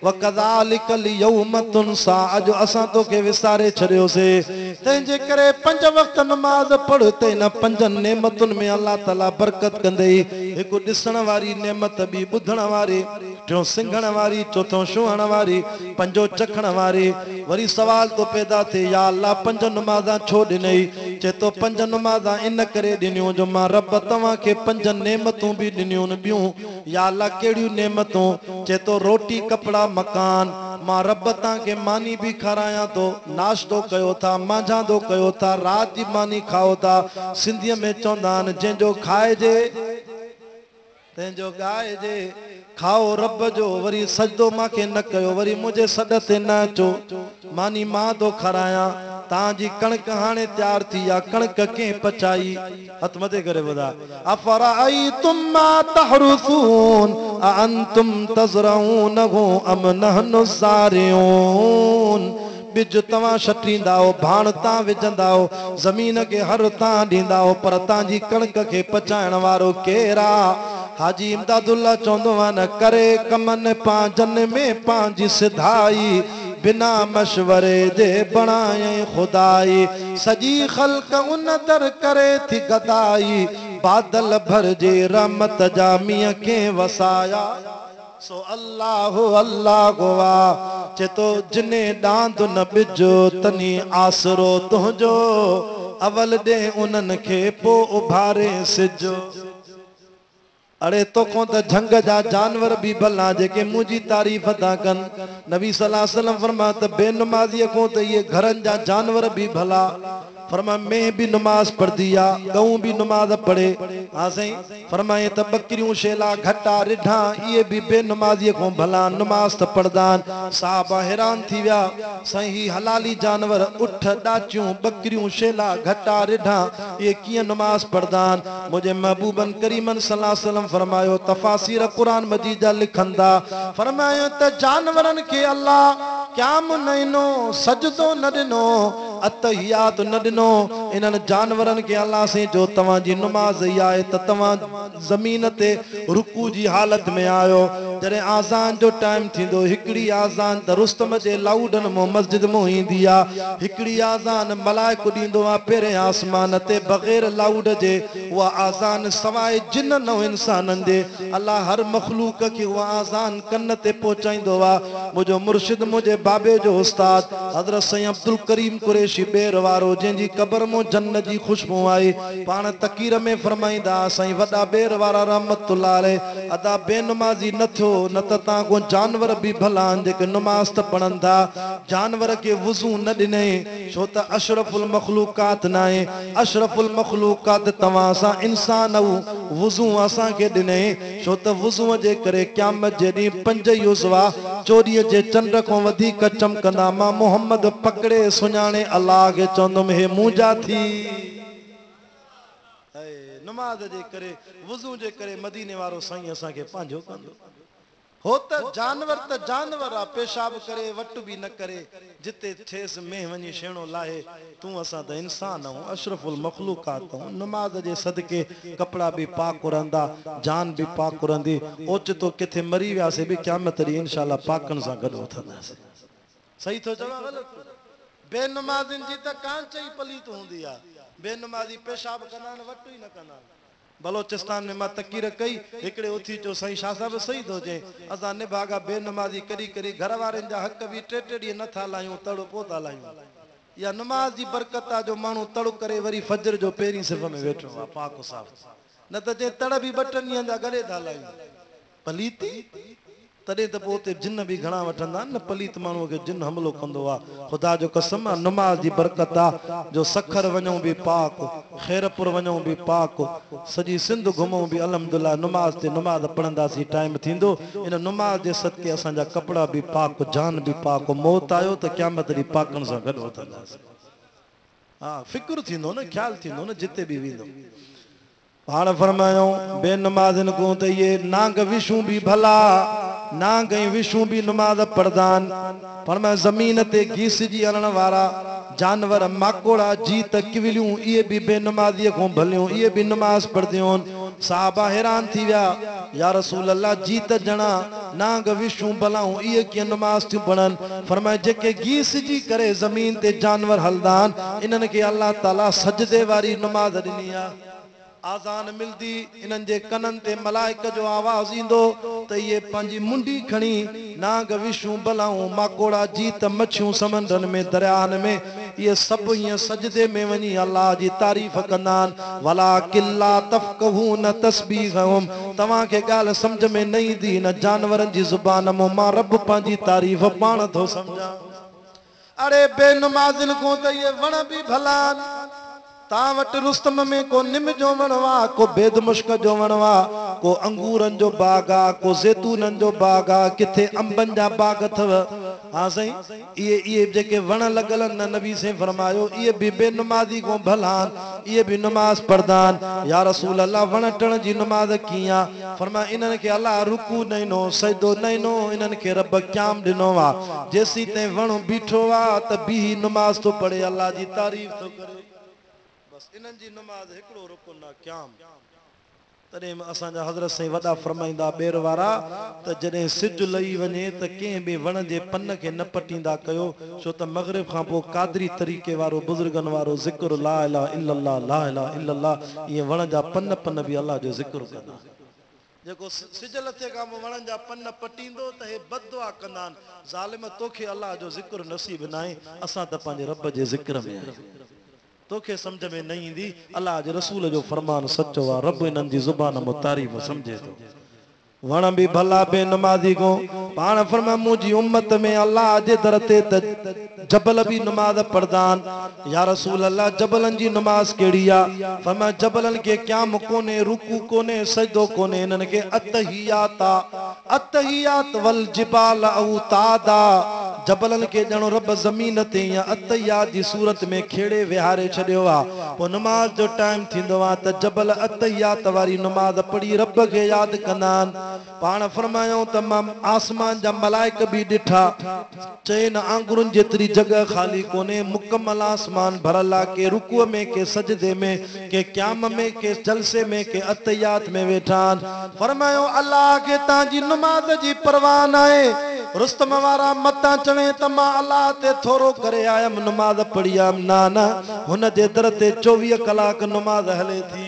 वकज़ालिक यौम तुनसा अॼु असां तोखे विसारे छॾियोसीं तंहिंजे करे 5 वक़्त नमाज़ पढ़ ते न 5 नेमतुनि में अल्लाह ताला बरकत कंदई हिकु ॾिसण वारी नेमत ॿी ॿुधण वारी टियों सिंघण वारी चौथों छुहण वारी पंजो चखण वारी वरी सवाल तो पैदा थिए या अल्लाह 5 नमाज़ा छो ॾिनई चए तो 5 नमाज़ा इन करे ॾिनियूं जो मां रब तव्हांखे 5 नेमतूं बि ॾिनियूं ॿियूं या अल्लाह कहिड़ियूं नेमतूं चए तो रोटी कपड़ा मकान मां रब तव्हांखे मानी बि खारायां थो नाश्तो कयो था मांझा थो कयो था राति जी मानी खाओ था सिंधीअ में चवंदा आहिनि जंहिंजो खाइजे तंहिंजो ॻाइजे खाओ रब जो वरी सजदो मांखे न कयो वरी मुंहिंजे सॾ ते न अचो मानी मां थो खारायां तव्हांजी कणक हाणे तैयार थी आहे कणक कंहिं पचाई हथ मथे करे ॿुधा अफराइतुम मा तहरुसून अअंतुम तज़रऊनहु अम नहनु ज़ारिऊन बिज तव्हां छटींदा हो भाण तव्हां विझंदा हो ज़मीन खे हर तव्हां ॾींदा हो पर तव्हांजी कणक खे पचाइण वारो केरु आहे हाजी इमदादुल्ला चवंदो आहे न करे कमनि पंहिंजनि में पंहिंजी सिधाई बिना मशवरे जे बणाए खुदाई सॼी ख़ल्क उन दर करे थी गदाई बादल भरजे रहमत जा मींहं खे वसाया सो अल्लाह अल्लाह वा चेतो जिने डांद न बिजो तनी आसरो तुंहिंजो अवल दे उन्हनि खे पोइ उभारे सिजो अरे तोखों त झंग जा जानवर भी भला जेके मुंहिंजी तारीफ़ था कनि नबी सल्लल्लाहु अलैहि वसल्लम फरमाया त बेनमाज़ीअ खां त इहे घरनि जा जानवर भी भला फरमाया मैं भी नमाज पढ़दी आ गऊ भी नमाज पढ़े हां सही फरमाए त बकरियूं शेला घटा रिढा ये भी बेनमाज़ीअ खां भला नमाज त पढ़दा साहबा हैरान थी विया सही ही हलाली जानवर उठ डाचियूं बकरियूं शेला घटा रिढा ये कीअं नमाज पढ़दा मुझे महबूबन करीमन सल्लल्लाहु अलैहि वसल्लम फरमायो तफासीर कुरान मजीद जा लिखंदा फरमायो त जानवरन के अल्लाह क़याम न ॾिनो सजदो न ॾिनो अतहियात न ॾिनो इन्हनि जानवरनि खे अल्लाह से जो तव्हांजी नमाज़ ई आहे त तव्हां ज़मीन ते रुकू जी हालत में आयो जॾहिं आज़ान जो टाइम थींदो हिकिड़ी आज़ान त रुस्तम जे लाउडनि मां मस्जिद मां ईंदी आहे हिकिड़ी आज़ान मलाइको ॾींदो आहे पहिरें आसमान ते बग़ैर लाउड जे उहा आज़ान सवाइ जिन न इंसाननि जे अल्लाह हर मखलूक खे उहा आज़ान कन ते पहुचाईंदो आहे मुंहिंजो मुर्शिद मुंहिंजे बाबे जो उस्ताद हज़रत साईं अब्दुल करीम कुरैशी बेर वारो जंहिंजी क़बर मां जन्नत जी खुशबू आई पाण तकीर में फरमाईंदा साईं वॾा बेर वारा रहमतुल्लाह अलैह अदा बेनमाज़ी न थियो न त तव्हां को जानवर बि भला आहिनि जेके नमाज़ त पढ़नि था जानवर खे वुज़ू न ॾिनई छो त अशरफुल मखलूकात न आहे अशरफुल मखलूकात तव्हां सां इंसान वुज़ू असांखे ॾिनई छो त वुज़ूअ जे करे क़यामत जे ॾींहुं 5 युज़वा चोरीअ जे चंड खां वधीक चमकंदा मां मोहम्मद पकड़े सुञाणे अल्लाह के चवंदुमि हे मुंहिंजा थी नमाज जे करे वुज़ू जे करे मदीने वारो साईं असांखे पंहिंजो कंदो हो त जानवर आहे पेशाब करे वट बि न करे जिते ठेस में वञी छेणो लाहे तूं असां त इंसान आहियूं अशरफुल मखलूकात आहियूं नमाज जे सदके कपड़ा बि पाक रहंदा जान बि पाक रहंदी ओचितो किथे मरी वियासीं बि क़यामत ॾींहुं इंशाअल्लाह पाकनि सां गॾु उथंदासीं सही थो चवां ग़लति बेनमाज़िन जी त कांच ई पलीत हूंदी आहे बेनमाज़ी पेशाब कंदा आहिनि वट ई न कंदा आहिनि बलोचिस्तान में मां तकीर कई हिकिड़े उथी चयो साईं शाह साहब सही थो चए असां निभागा बेनमाज़ी करी करी घर वारनि जा हक़ बि 3 ॾींहं नथा लायूं तड़ो पोइ था लायूं या नमाज जी बरकत जो मानू तड़ो करे वरी फजर जो पेरी सिफ में वेठो आ पाक साफ न त जे तड़ भी बटन नी जा गले दा लाई पलीती तदे त पोते जिन भी घणा वठंदा न पलीत मानू के जिन हमलो कंदो आ खुदा जो कसम नमाज जी बरकत आ जो सखर वणो भी पाक खैरपुर वणो भी पाक सजी सिंध घुमो भी अल्हम्दुलिल्लाह नमाज ते नमाज पढ़ंदासी टाइम थींदो इन नमाज जे सदके असा जा कपड़ा भी पाक जान भी पाक मौत आयो त क़यामत दी पाकन सा गड वठंदासी हां फिक्र थींदो न ख्याल थींदो न जिते भी विंदो हाण फरमायो बेनमाज़न को त ये नांग विशु भी भला नांग विशु भी नमाज पढ़दान फरमाया जमीन ते घिसजी हलण वारा जानवर माकोड़ा जीत किविलियूं ये भी बेनमाज़ीअ को भलियूं ये भी नमाज पढ़दियूं साहबा हैरान थी विया या रसूल अल्लाह जीत जना नांग विशु भलाऊं ये की नमाज थी पढ़न फरमाया जेके घिसजी करे जमीन ते जानवर हलदान इनन के अल्लाह ताला सजदे वारी नमाज दिनी आ आजान मिलदी इनन जे कनन ते मलाइक जो आवाज इंदो त ये पंजी मुंडी खणी नाग विशु बलाऊं माकोड़ा जीत मछियूं समंडन में दरियान में ये सब ये सजदे में वनी अल्लाह जी तारीफ कंदान वला किल्ला तफकहून तस्बीहहुम तवा के गाल समझ में नहीं दी न जानवरन जी जुबान मो मां रब पंजी तारीफ पाण थो समझा अरे बेनमाज़िन को त ये वण भी भलान ता वट रुस्तम में को निम जो वणवा को बेद मुश्क जो वणवा को अंगूरन जो बाग आ को जैतूनन जो बाग आ किथे अंबन जा बाग थव हां सही ये जेके वण लगल न नबी से फरमायो ये भी बेनमाज़ी को भलान ये भी नमाज पढ़दान या रसूल अल्लाह वण टण जी नमाज किया फरमाया इनन के अल्लाह रुकू नैनो सजदो नैनो इनन के रब क़याम दिनो वा जेसी ते वण बीठो वा त भी नमाज तो पढ़े अल्लाह जी तारीफ तो करे इनन जी नमाज एकड़ो रुकन ना क़याम तदे असा जा हजरत सही वडा फरमाइंदा बेर वारा त जदे सिज लई वने त के बे वण जे पन के न पटींदा कयो छो त मगरिब खां पो कादरी तरीके वारो बुजुर्गन वारो जिक्र ला इलाहा इल्लल्लाह ये वण जा पन पन भी अल्लाह जो जिक्र कंदा जेको सिज लथे का वण जा पन पटींदो त हे बददुआ कंदान ज़ालिम तोखे अल्लाह जो जिक्र नसीब नाए असा त पांजे रब जे जिक्र में तोखे समझ में नहीं इंदी अल्लाह जे रसूल जो फरमान सच्चो आ रब इनन जी जुबान मो तारीफ समझे तो वण भी भला बेनमाज़ी को पाण फरमा मुजी उम्मत में अल्लाह जे दर ते जबल भी नमाज पढ़दान या रसूल अल्लाह जबलन जी नमाज केड़ी आ फरमा जबलन के क़याम कोने रुकू कोने सजदो कोने इनन के अत्तहियात वल जिबाल औतादा जबलन के जणो रब जमीन ते या अत्तहियात जी सूरत में खेड़े विहारे छडियो आ पो नमाज जो टाइम थींदो आ त जबल अत्तहियात वारी नमाज पढ़ी रब के याद कंदान पाण फरमायो तमाम आसमान जा मलाइक भी डिठा चैन आंगुरन जेतरी जगह खाली कोने मुकम्मल आसमान भरला के रुकू में के सजदे में के क़याम में के जलसे में के अत्तहियात में वेठान फरमायो अल्लाह के ताजी नमाज जी परवाह नाए रुस्तम वारा मता चणे तमा अल्लाह ते थोरो करे आयम नमाज पढ़ियाम ना हुन जे दर ते 24 कलाक नमाज हले थी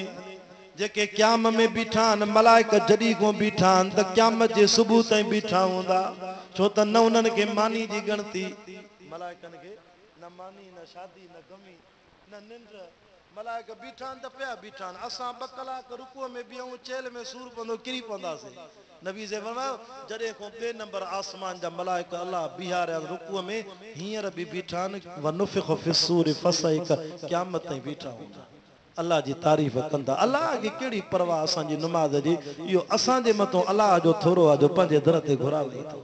जेके क़याम में बीठान मलाइक जडी को बीठान त क़यामत जे सुबह ताई बीठा हुंदा छो त न उनन के मानी जी गणती मलाइकन के न मानी न शादी न गमी न निंद्र मलाइक बीठान त पिया बीठान असा 2 कलाक रुकू में बिहूं चेल में सूर पंदो किरी पंदासे नबी से फरमायो जडे को बे नंबर आसमान जा मलाइक अल्लाह बिहार रुकू में हियर भी बीठान व नुफिख फिस्सूर फसैक क़यामत ताई बीठा हुंदा अल्लाह जी तारीफ कंदा अल्लाह की केड़ी परवाह असा जी नमाज जी यो असा जे मतो अल्लाह जो थोरो आ जो पंजे दर ते घुरावे तो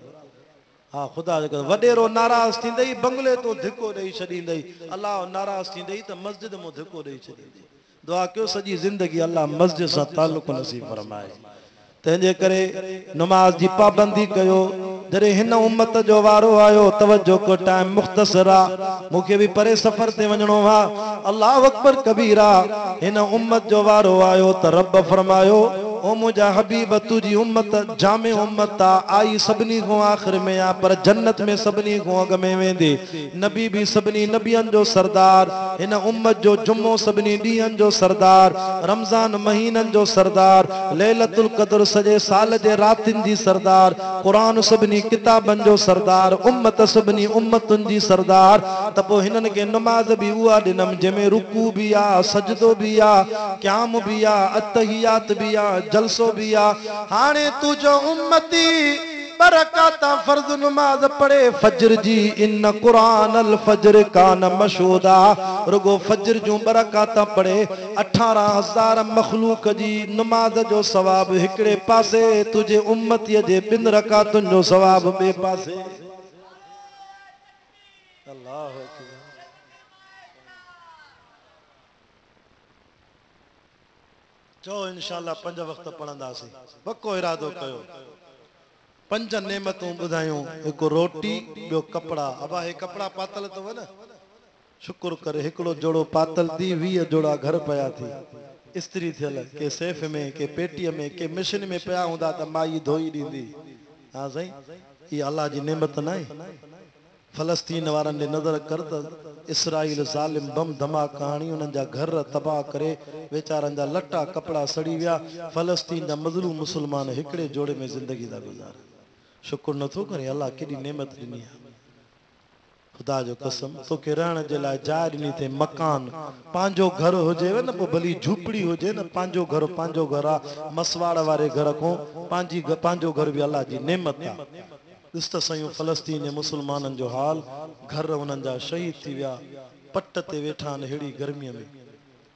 हां खुदा जो वडेरो नाराज थींदई बंगले तो धिको देई छडींदई अल्लाह नाराज थींदई त मस्जिद मो धिको देई छडींदई दुआ कयो सजी जिंदगी अल्लाह मस्जिद सा ताल्लुक नसीब फरमाए तेजे करे नमाज जी पाबंदी कयो जरे हिन उम्मत जो वारो आयो तवज्जो को टाइम मुख्तसरा मुखे भी परे सफर ते वणो वा अल्लाह अकबर कबीरा हिन उम्मत जो वारो आयो त रब फरमायो ओ मुझा हबीब तुझी उम्मत जामे उम्मत आई सभनी को आखिर में आ पर जन्नत में सभनी को अग में वेंदे नबी भी सभनी नबियन जो सरदार इन उम्मत जो जुम्मो सभनी ॾींहंनि जो सरदार रमज़ान महीननि जो सरदार लैलतुल क़द्र सॼे साल जे रातिनि जी सरदार क़ुरान सभनी किताबनि जो सरदार उम्मत सभनी उम्मतुनि जी सरदार त पोइ हिननि खे नमाज़ भी उहा ॾिनमि जंहिंमें रुकू भी आ सजदो भी आ क़याम भी आ अत्तहियात भी आ जलसो भी आ हाणे तुझो उम्मती बरकाता फर्ज नमाज पढ़े फजर जी इन कुरान अल फजर कान मशहूदा रुगो फजर जो बरकाता पढ़े 18,000 मखलूक जी नमाज जो सवाब हिकड़े पासे तुझे उम्मतीअ जे 2 रकातुनि जो सवाब ॿिए पासे। अल्लाह अकबर। चओ इंशाअल्लाह 5 वक्त पढ़ंदासीं पक्को इरादो कयो। 5 नेमतूं ॿुधायूं हिकु रोटी ॿियो कपड़ा। अबा हे कपड़ा पातल अथव न शुक्र करे हिकिड़ो जोड़ो पातल थी 20 जोड़ा घर पिया थी इस्त्री थियल के सेफ में के पेटीअ में के मशीन में पिया हूंदा त माई धोई ॾींदी। हा साईं इहा अल्लाह जी नेमत न आहे। फलस्तीन वारनि ॾे नज़र कर त इसराइल ज़ालिम बम धमाका हणी उन्हनि जा घर तबाह करे वेचारनि जा लटा कपड़ा सड़ी विया। फलस्तीन जा मज़लूम मुस्लमान हिकिड़े जोड़े में ज़िंदगी था गुज़ारनि। शुक्र नथो करे अल्लाह केॾी नेमत ॾिनी आहे। खुदा जो कसम तोखे रहण जे लाइ जाइ ॾिनी अथई मकान पंहिंजो घर हुजेव न पोइ भली झूपड़ी हुजे न पंहिंजो घर आहे। मसवाड़ वारे घर खां पंहिंजो घर बि अल्लाह जी नेमत आहे। ॾिस त सयूं फलस्तीन जे मुस्लमाननि जो हाल घर उन्हनि जा शहीद थी विया पट ते वेठा आहिनि अहिड़ी गर्मीअ में।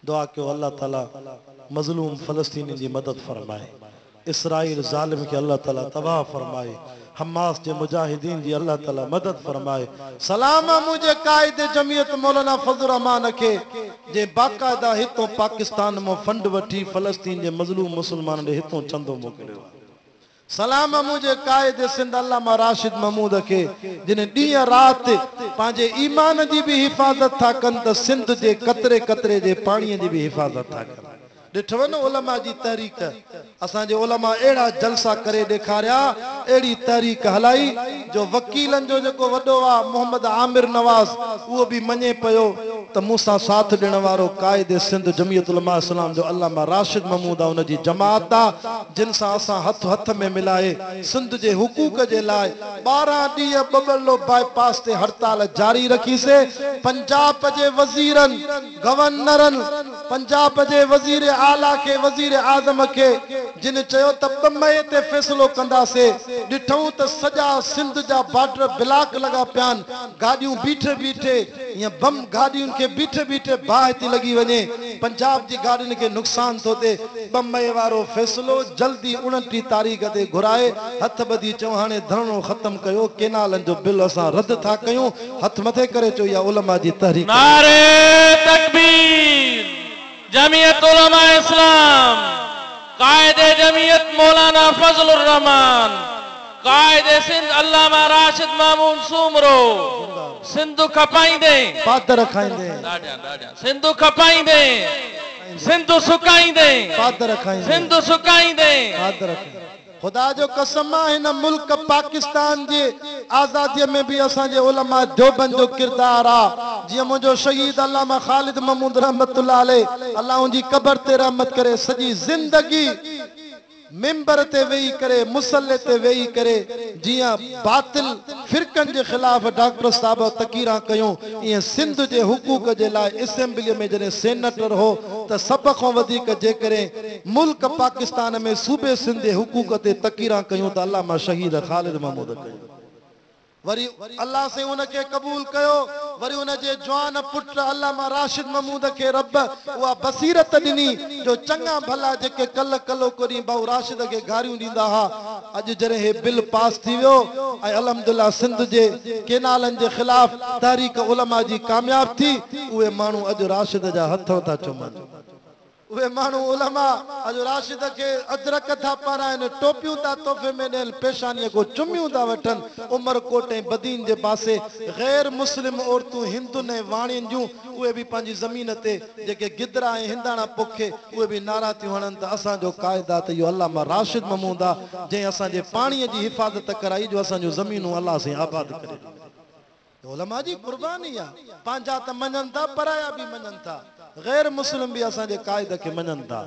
दुआ कयो अल्लाह ताला मज़लूम फलस्तीनी जी मदद फरमाए इसराइल ज़ालिम खे अल्लाह ताला तबाह फरमाए हमास जे मुजाहिदीन जी अल्लाह ताला मदद फरमाए। सलाम मुझे कायदे जमियत मौलाना फजल रहमान के जे बाकायदा हितों पाकिस्तान में फंड वठी फलस्तीन जे मज़लूम मुस्लमान ॾे हितों चंदो मोकिलियो। सलाम मुझे कायदे सिंध अल्लामा राशिद महमूद के जिन्हें ॾींहं राति पंहिंजे ईमान जी भी हिफ़ाज़त था कनि त सिंध जे कतरे कतरे जे पाणीअ जी भी हिफ़ाज़त था कनि। ॾिठव न उलमा जी तहरीक असांजे उलमा अहिड़ा जलसा करे ॾेखारिया अहिड़ी तहरीक हलाई जो वकीलनि जो जेको वॾो आहे मोहम्मद आमिर नवाज़ उहो बि मञे पियो त मूंसां साथ ॾियण वारो कायदे सिंध जमियत उलमा इस्लाम जो अल्लामा राशिद महमूद आहे उनजी जमात आहे जिन सां असां हथ में मिलाए सिंध जे हुकूक जे लाइ 12 ॾींहं बबलो बाईपास ते हड़ताल जारी रखीसीं। पंजाब जे वज़ीरनि गवर्नरनि पंजाब जे वज़ीर आला के वज़ीर आज़म के जिन चयो त 2 मई ते फ़ैसिलो कंदासीं ॾिठूं त सॼा सिंध जा बॉर्डर ब्लॉक लॻा पिया आहिनि। गाॾियूं बीठे ईअं बम गाॾियुनि खे बीठे बाहि थी लॻी वञे। पंजाब जी गाॾियुनि खे नुक़सान थो थिए। 2 मई वारो फ़ैसिलो जल्दी 29 तारीख़ ते घुराए हथ ॿधी चऊं हाणे धरणो ख़त्म कयो केनालनि जो बिल असां रद्द था कयूं। हथ मथे करे चयो इहा उलमा जी तहरीक। नारे तकबीर जमियत उलमा इस्लाम कायदे जमियत मौलाना फजलुर रहमान कायदे सिंध अल्लामा राशिद मामून सूमरो सिंधु खपाईंदे पादर खाईंदे सिंधु खपाईंदे सिंधु सुकाईंदे पादर खाईंदे सिंधु सुकाईंदे पादर खुदा जो कसम आहे हिन मुल्क पाकिस्तान जे आज़ादीअ में भी असांजे उलमा देवबंद जो किरदार आहे। जीअं मुंहिंजो शहीद अल्लामा ख़ालिद महमूद रहमतुल्लाह अलैह अल्लाह उनजी क़बर ते रहमत करे सॼी ज़िंदगी मिंबर ते वेही करे मुसल्ले ते वेही करे जियां बातिल फिरकन के खिलाफ डॉक्टर साहब तकीरा कयूं ईअं सिंध जे हुकूक जे लाइ असेंबली में जॾहिं सेनेटर हो त सब खां वधीक जेकॾहिं मुल्क पाकिस्तान में सूबे सिंध जे हुकूक ते तकीरा कयूं त अल्लामा शहीद ख़ालिद महमूद कयूं। वरी अल्लाह से उनके कबूल कयो। वरी उनके जवान पुट अल्लामा राशिद महमूद के रब उहा बसीरत दिनी जो चंगा भला जेके कल कलो कोरी बाऊ राशिद के गारियूं दींदा हा अज जरे हे बिल पास थी वियो ऐं अल्हम्दुलिल्लाह सिंध जे केनालन जे खिलाफ तहरीक उलमा जी कामयाब थी। उहे मानू अज राशिद जा हथ था चुमन। वे मानू उलमा अजो राशिद के अदरक था पारायन टोपियूं ता तोहफे में ॾियनि पेशानीअ को चुमियूं था वठनि उमरकोट ऐं बदीन जे पासे गैर मुस्लिम औरतूं हिंदुनि ऐं वाणियुनि जूं उहे बि पंहिंजी ज़मीन ते जेके गिदरा ऐं हिंदाणा पोखे उहे बि नारा थियूं हणनि त असांजो क़ाइदा त इहो अल्लामा राशिद महमूद आहे जंहिं असांजे पाणीअ जी हिफ़ाज़त कराई जो असांजूं ज़मीनूं अल्लाह सां आबाद करे उलमा जी कुर्बानी आहे पंहिंजा त मञनि था पराया बि मञनि था गैर मुस्लिम भी असांजे क़ाइद के मञनि था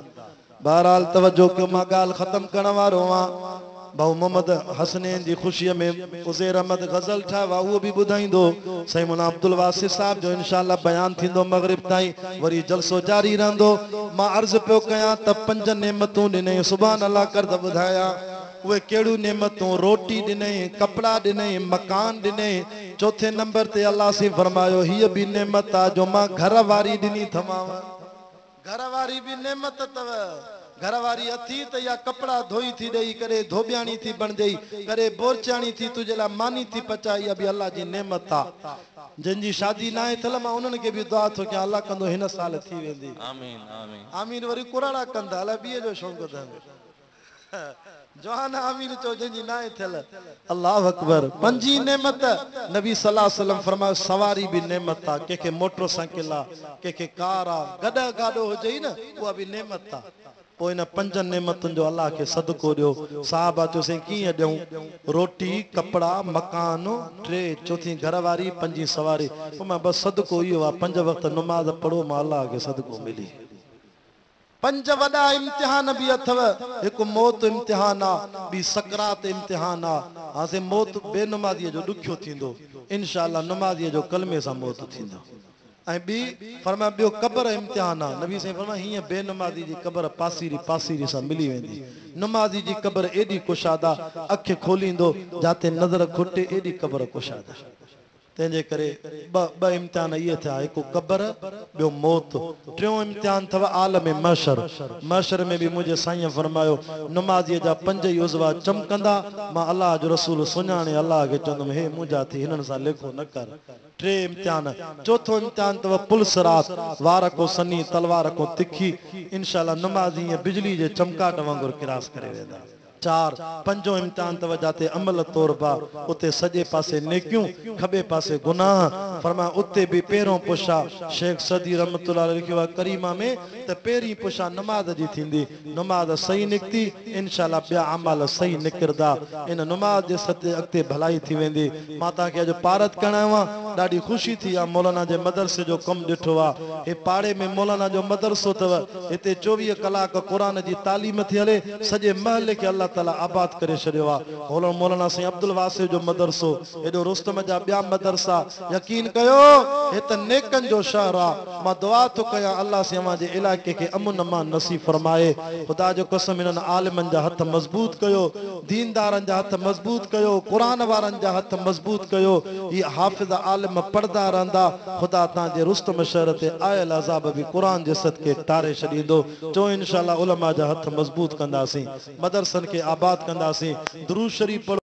बहरहाल तवज्जो कयो मां ॻाल्हि ख़त्म करण वारो आहियां भाऊ मोहम्मद हसनैन जी ख़ुशीअ में उज़ैर अहमद गज़ल ठाहियो आहे उहो बि ॿुधाईंदो साईं मुला अब्दुल वासिफ़ साहब जो इंशाअल्लाह बयान थींदो मग़रिब ताईं वरी जलसो जारी रहंदो मां अर्ज़ पियो कयां त 5 नेमतूं ॾिनई सुभान अल्लाह कर त ॿुधाया उहे कहिड़ियूं नेमतूं रोटी ॾिनई कपिड़ा ॾिनई मकान ॾिनई चौथे नंबर ते अल्लाह से फरमायो हीअ बि नेमत आहे जो मां घर वारी ॾिनी थमांव घर वारी बि नेमत अथव घर वारी अथी त या कपिड़ा धोई थी ॾेई करे धोबियाणी थी बणजई करे बोरचाणी थी तुंहिंजे लाइ मानी थी पचाई इहा बि अल्लाह जी नेमत आहे जंहिंजी शादी न आहे थियल मां उन्हनि खे बि दुआ थो कयां अल्लाह कंदो हिन साल थी वेंदी आमीन आमीन आमीन वरी कुराड़ा कंदा अलाए ॿिए जो शौक़ु अथनि जवान आमीन चो जंहिंजी न आहे थियल अल्लाह अकबर पंजी नेमत नबी सल्लल्लाहु अलैहि वसल्लम फरमायो सवारी बि नेमत आहे कंहिंखे मोटरसाइकिल आहे कंहिंखे कार आहे गॾ गाॾो हुजे न उहा बि नेमत आहे पोइ इन 5 नेमतुनि जो अल्लाह खे सदको ॾियो साहबा चयोसीं कीअं ॾियूं रोटी कपिड़ा मकान 3 चौथी घर वारी 5 सवारी पोइ मां बसि सदको इहो आहे 5 वक़्त नमाज़ पढ़ो मां अल्लाह खे सदको मिली 5 वॾा इम्तिहान बि अथव हिकु मौत इम्तिहान आहे ॿी सकरात इम्तिहान आहे हाणे मौत बेनमाज़ीअ जो ॾुखियो थींदो इंशाअल्लाह नमाज़ीअ जो कलमे सां मौत थींदो ऐं ॿी फरमाया ॿियो क़ब्र इम्तिहान आहे नबी साईं फरमाया हीअं बेनमाज़ी जी क़ब्र पासीरी सां मिली वेंदी नमाज़ी जी क़ब्र एॾी कुशादा अखि खोलींदो जाते नज़र खुटे एॾी क़ब्र कुशादा तंहिंजे करे ॿ इम्तिहान इहे थिया हिकु क़ब्र ॿियो मौत टियों इम्तिहान अथव आलम महशर में बि मुंहिंजे साईं फरमायो नमाज़ीअ जा 5 ई उज़वा चमकंदा मां अल्लाह जो रसूल सुञाणे अल्लाह खे चवंदुमि हे मुंहिंजा थी हिननि सां लेखो न कर 3 इम्तिहान चौथो इम्तिहान अथव पुलसरात वार को सनी तलवार को तिखी इंशाअल्लाह नमाज़ी बिजली जे चमकाट वांगुरु किरास करे वेंदा 4 पंजो इम्तिहान तव जाते अमल तौरबा उते सजे पासे नेकियूं खबे पासे गुनाह फरमाया उते भी पेरों पुशा शेख सदी रहमतुल्लाह अलैहि लिखियो आहे करीमा में त पेरी पुशा नमाज जी थींदी नमाज सही निकती इंशाअल्लाह ॿिया अमल सही निकरदा इन नमाज जे सते अॻिते भलाई थी वेंदी मां तव्हांखे अॼु पारत कणायो आहे ॾाढी ख़ुशी थी आहे मौलाना जे मदरसे जो कमु ॾिठो आहे हे पाड़े में मौलाना जो मदरसो अथव हिते 24 कलाक क़ुरान जी तालीम थी हले सॼे महले खे अल्लाह ताला आबाद करे छॾियो आहे मौलाना साईं अब्दुल वासिफ़ जो मदरसो एॾो रुस्तम जा ॿिया मदरसा यकीन कयो हे त नेकनि जो शहर आहे मां दुआ थो कयां अल्लाह से अवां जे इलाइक़े खे अमन अमान नसीब फरमाए ख़ुदा जो कसम इन्हनि आलिमनि जा हथ मज़बूत कयो दीनदारनि जा हथ मज़बूत कयो क़ुरान वारनि जा हथ मज़बूत कयो ही हाफ़िज़ आलिम पढ़दा रहंदा ख़ुदा तव्हांजे रुस्तम शहर ते आयल अज़ाब बि क़ुरान जे सदके टारे छॾींदो चओ इंशाअल्लाह उलमा जा हथ मज़बूत कंदासीं मदरसनि खे आबाद कंदासीं दुरूद शरीफ